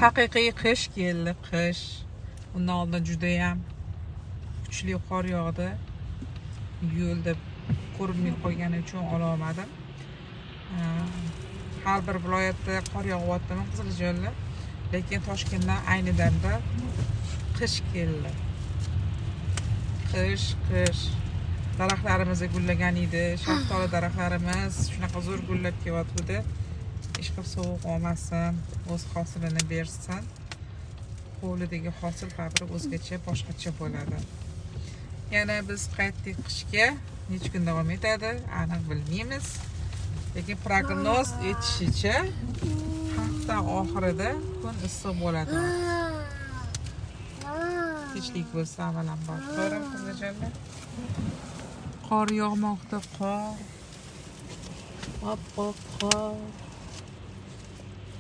haqiqiy qish keldi, qish. Undan oldin juda ham kuchli qor yog'di. Yo'lda ko'rinmay qolgani uchun ola olmadim. Har bir viloyatda qor yog'yaptimi Qiziljo'lda, lekin Toshkentdan ayni damda qish keldi. Qish. Daraxtlarimiz gullagan edi, shaftoli daraxtlarimiz shunaqa zo'r gullab kelyapti. Hech qanday sovuq olmasin, o'z hosilini bersin. Qo'lidagi hosil ta'biri o'zgacha, boshqacha bo'ladi. Yana biz qaytdik qishga, necha kun davom etadi, aniq bilmaymiz. Lekin prognoz aytishicha hafta oxirida kun issiq bo'ladi. Tinchlik bo'lsa avvalambor. To'g'rimi Qiziljo'lda? Qor yog'moqda, qor. Oppoq qor.